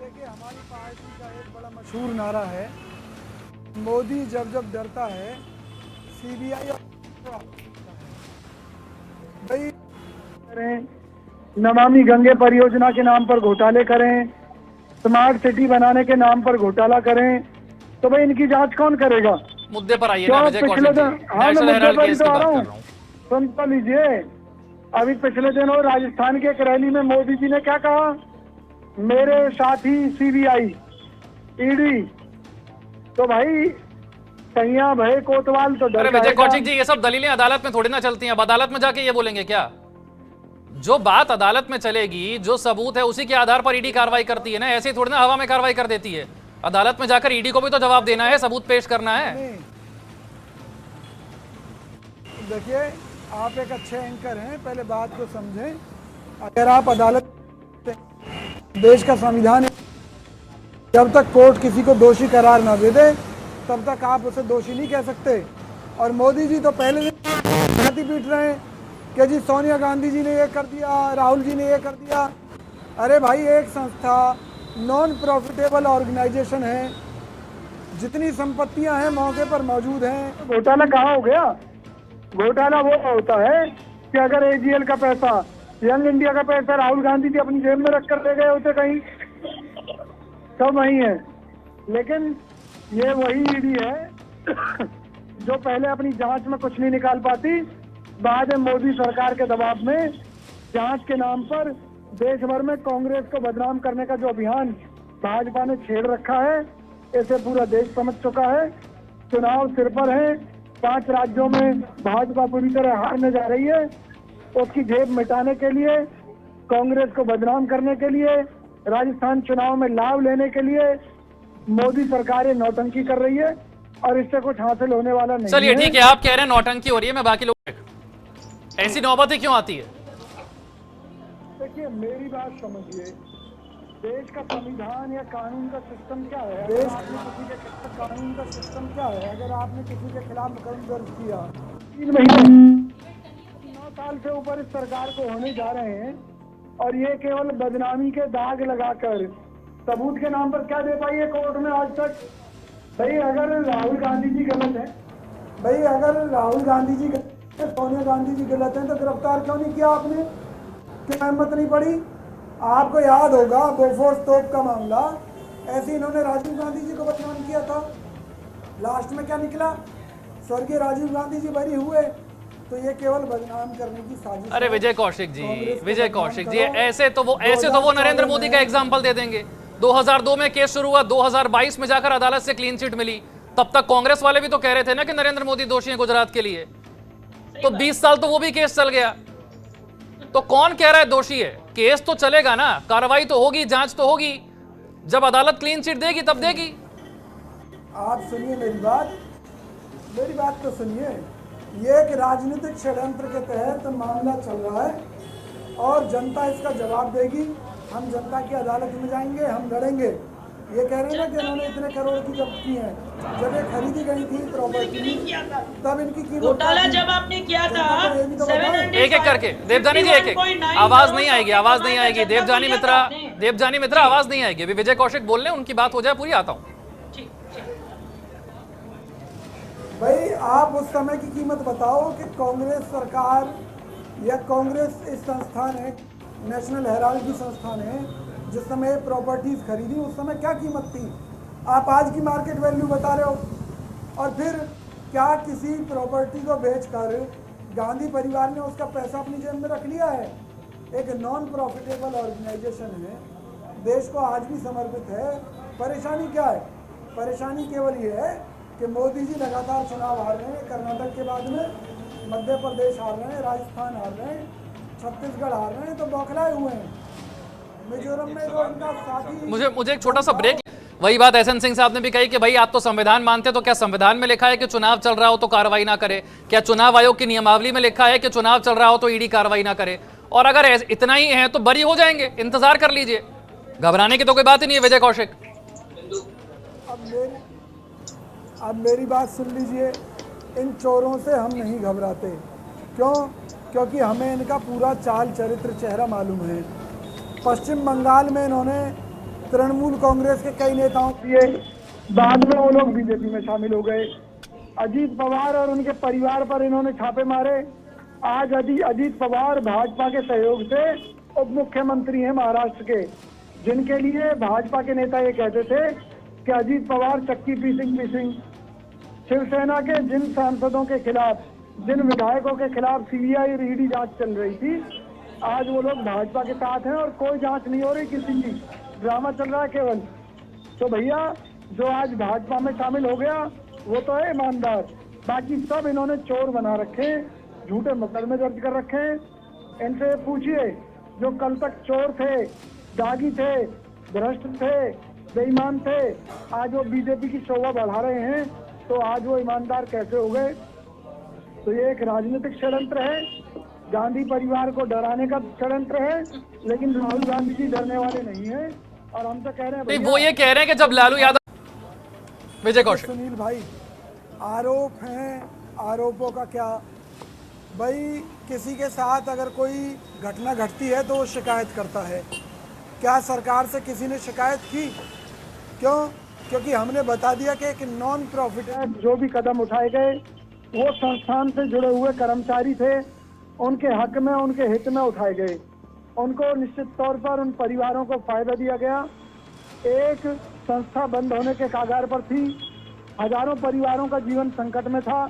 देखिए, हमारी पार्टी का एक बड़ा मशहूर नारा है, मोदी जब जब डरता है सीबीआई भाई करें, नमामि गंगे परियोजना के नाम पर घोटाले करें, स्मार्ट सिटी बनाने के नाम पर घोटाला करें, तो भाई इनकी जांच कौन करेगा? मुद्दे पर आइए क्यों ना विजय पिछले कौशिक जी, दिन, हाँ मैं नेशनल मुद्दे हेराल्ड पर ही केस तो की आ बात रहा कर हूँ, रहा हूँ। सुन तो लीजिए। अभी पिछले दिनों राजस्थान के एक रैली में मोदी जी ने क्या कहा? मेरे साथी सीबीआई, ईडी। तो भाई सैया भय कोतवाल तो डर अरे विजय जाएगा। कौशिक जी, ये सब दलीलें अदालत में थोड़ी ना चलती हैं। अब अदालत में जाके ये बोलेंगे क्या? जो बात अदालत में चलेगी, जो सबूत है उसी के आधार पर ईडी कार्रवाई करती है ना, ऐसे ही थोड़ी ना हवा में कार्रवाई कर देती है। अदालत में जाकर ईडी को भी तो जवाब देना है, सबूत पेश करना है। देखिए, आप एक अच्छे एंकर हैं, पहले बात को समझें। अगर आप अदालत, देश का संविधान, जब तक कोर्ट किसी को दोषी करार ना दे दे तब तक आप उसे दोषी नहीं कह सकते। और मोदी जी तो पहले दिन छाती पीट रहे हैं कि जी सोनिया गांधी जी ने ये कर दिया, राहुल जी ने ये कर दिया। अरे भाई, एक संस्था नॉन प्रॉफिटेबल ऑर्गेनाइजेशन है, जितनी संपत्तियां हैं मौके पर मौजूद हैं। घोटाला कहाँ हो गया? घोटाला वो होता है कि अगर एजीएल का पैसा, यंग इंडिया का पैसा राहुल गांधी जी अपनी जेब में रख कर ले गए होते कहीं, सब वही है। लेकिन ये वही ईडी है जो पहले अपनी जांच में कुछ नहीं निकाल पाती, बाद में मोदी सरकार के दबाव में जांच के नाम पर देश भर में कांग्रेस को बदनाम करने का जो अभियान भाजपा ने छेड़ रखा है, इसे पूरा देश समझ चुका है। चुनाव सिर पर है, 5 राज्यों में भाजपा पूरी तरह हारने जा रही है। उसकी जेब मिटाने के लिए, कांग्रेस को बदनाम करने के लिए, राजस्थान चुनाव में लाभ लेने के लिए मोदी सरकार ये नौटंकी कर रही है और इससे कुछ हासिल होने वाला नहीं है। चलिए ठीक है, आप कह रहे हैं नौटंकी हो रही है, मैं बाकी लोग ऐसी नौबत ही क्यों आती है? देखिए, मेरी बात समझिए। देश का संविधान या कानून का सिस्टम क्या है? देश में किसी के कानून का सिस्टम क्या है? अगर आपने किसी के खिलाफ मुकदमा दर्ज किया, 3 महीने 9 साल से ऊपर इस सरकार को होने जा रहे हैं और ये केवल बदनामी के दाग लगाकर सबूत के नाम पर क्या दे पाई है कोर्ट में आज तक? भाई अगर राहुल गांधी जी गलत है, सोनिया गांधी जी गलत हैं, तो गिरफ्तार क्यों नहीं किया आपने? क्यों हिम्मत नहीं पड़ी? आपको याद होगा बोफोर्स तोप का मामला, ऐसे इन्होंने राजीव गांधी जी को बदनाम किया था। लास्ट में क्या निकला? स्वर्गीय राजीव गांधी जी बरी हुए। तो ये केवल बदनाम करने की साजिश। अरे विजय कौशिक जी, ऐसे तो वो नरेंद्र मोदी का एग्जाम्पल दे देंगे। 2002 में केस शुरू हुआ, 2022 में जाकर अदालत से क्लीन चिट मिली। तब तक कांग्रेस वाले भी तो कह रहे थे ना कि नरेंद्र मोदी दोषी हैं गुजरात के लिए। तो 20 साल तो वो भी केस चल गया। तो कौन कह रहा है दोषी है? केस तो चलेगा ना, कार्रवाई तो होगी, जांच तो होगी। जब अदालत क्लीन चिट देगी तब देगी। आप सुनिए मेरी बात तो सुनिए। ये एक राजनीतिक षड्यंत्र के तहत मामला चल रहा है और जनता इसका जवाब देगी। हम जनता की अदालत में जाएंगे, हम लड़ेंगे। ये कह रहे हैं ना कि इन्होंने इतने करोड़ की जब्त की है। जब ये खरीदी गई थी प्रॉपर्टी, तब इनकी कीमत घोटाला जब आपने किया था, एक एक करके देवजानी जी, एक आवाज नहीं आएगी देवजानी मित्रा आवाज नहीं आएगी। अभी विजय कौशिक बोल रहे हैं, उनकी बात हो जाए पूरी, आता हूँ। भाई आप उस समय की कीमत बताओ कि कांग्रेस सरकार या कांग्रेस इस संस्थान है, नेशनल हेराल्ड की संस्थान है, जिस समय प्रॉपर्टीज खरीदी उस समय क्या कीमत थी? आप आज की मार्केट वैल्यू बता रहे हो। और फिर क्या किसी प्रॉपर्टी को बेचकर गांधी परिवार ने उसका पैसा अपनी जेब में रख लिया है? एक नॉन प्रॉफिटेबल ऑर्गेनाइजेशन है, देश को आज भी समर्पित है। परेशानी क्या है? परेशानी केवल ये है कि मोदी जी लगातार चुनाव हार रहे हैं। कर्नाटक के बाद में मध्य प्रदेश हार रहे हैं, राजस्थान हार रहे हैं, छत्तीसगढ़ हार रहे हैं, तो बौखलाए हुए हैं। मिजोरम में जो उनका साथी, मुझे एक छोटा सा ब्रेक। वही बात एसएन सिंह साहब ने भी कही कि भाई आप तो संविधान मानते, तो क्या संविधान में लिखा है कि चुनाव चल रहा हो तो कार्रवाई ना करे? क्या चुनाव आयोग की नियमावली में लिखा है कि चुनाव चल रहा हो तो ईडी कार्रवाई ना करे? और अगर इतना ही है तो बरी हो जाएंगे, इंतजार कर लीजिए, घबराने की तो कोई बात ही नहीं है। विजय कौशिक, अब मेरी बात सुन लीजिए। इन चोरों से हम नहीं घबराते। क्यों? क्योंकि हमें इनका पूरा चाल चरित्र चेहरा मालूम है। पश्चिम बंगाल में इन्होंने तृणमूल कांग्रेस के कई नेताओं के बाद में वो लोग बीजेपी में शामिल हो गए। अजीत पवार और उनके परिवार पर इन्होंने छापे मारे। आज अजीत पवार भाजपा के सहयोग से उप मुख्यमंत्री हैं महाराष्ट्र के, जिनके लिए भाजपा के नेता ये कहते थे कि अजीत पवार चक्की पीसिंग। शिवसेना के जिन सांसदों के खिलाफ, जिन विधायकों के खिलाफ सीबीआई और ईडी जांच चल रही थी, आज वो लोग भाजपा के साथ हैं और कोई जांच नहीं हो रही किसी की, ड्रामा चल रहा है केवल। तो भैया जो आज भाजपा में शामिल हो गया वो तो है ईमानदार, बाकी सब इन्होंने चोर बना रखे, झूठे मुकदमे दर्ज कर रखे। इनसे पूछिए, जो कल तक चोर थे, दागी थे, भ्रष्ट थे, बेईमान थे, आज वो बीजेपी की शोभा बढ़ा रहे हैं, तो आज वो ईमानदार कैसे हो गए? तो ये एक राजनीतिक षड्यंत्र है, गांधी परिवार को डराने का षड्यंत्र है। लेकिन राहुल गांधी जी डरने वाले नहीं है और हम तो कह रहे हैं वो ये कह रहे हैं कि जब लालू यादव विजय कौशिक सुनील भाई, आरोप हैं, आरोपों का क्या भाई, किसी के साथ अगर कोई घटना घटती है तो वो शिकायत करता है। क्या सरकार से किसी ने शिकायत की? क्यों? क्योंकि हमने बता दिया कि एक नॉन प्रॉफिट है। जो भी कदम उठाए गए वो संस्थान से जुड़े हुए कर्मचारी थे, उनके हक में, उनके हित में उठाए गए। उनको निश्चित तौर पर उन परिवारों को फायदा दिया गया। एक संस्था बंद होने के कगार पर थी, हजारों परिवारों का जीवन संकट में था,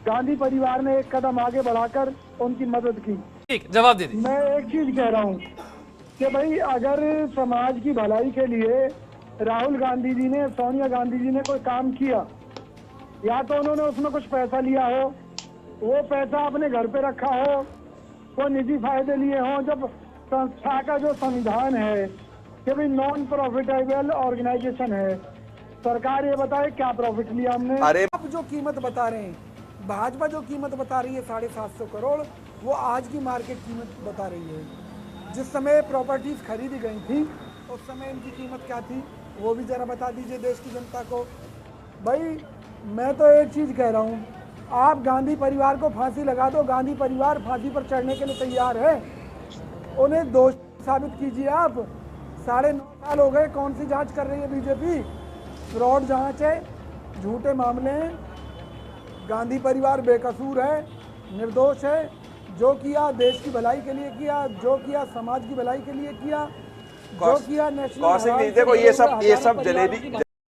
गांधी परिवार ने एक कदम आगे बढ़ाकर उनकी मदद की। ठीक, जवाब दीजिए। मैं एक चीज कह रहा हूँ कि भाई अगर समाज की भलाई के लिए राहुल गांधी जी ने, सोनिया गांधी जी ने कोई काम किया, या तो उन्होंने उसमें कुछ पैसा लिया हो, वो पैसा अपने घर पे रखा हो, कोई निजी फायदे लिए हो। जब संस्था का जो संविधान है कि भाई नॉन प्रॉफिटेबल ऑर्गेनाइजेशन है, सरकार ये बताए क्या प्रॉफिट लिया हमने। अरे आप जो कीमत बता रहे हैं, भाजपा जो कीमत बता रही है 750 करोड़, वो आज की मार्केट कीमत बता रही है। जिस समय प्रॉपर्टीज खरीदी गई थी उस समय इनकी कीमत क्या थी, वो भी जरा बता दीजिए देश की जनता को। भाई मैं तो एक चीज़ कह रहा हूँ, आप गांधी परिवार को फांसी लगा दो, गांधी परिवार फांसी पर चढ़ने के लिए तैयार है, उन्हें दोषी साबित कीजिए आप। 9.5 साल हो गए, कौन सी जांच कर रही है बीजेपी? फ्रॉड जांच है, झूठे मामले हैं, गांधी परिवार बेकसूर है, निर्दोष है। जो किया देश की भलाई के लिए किया, जो किया समाज की भलाई के लिए किया, जो किया नेशनल। देखो ये सब जलेबी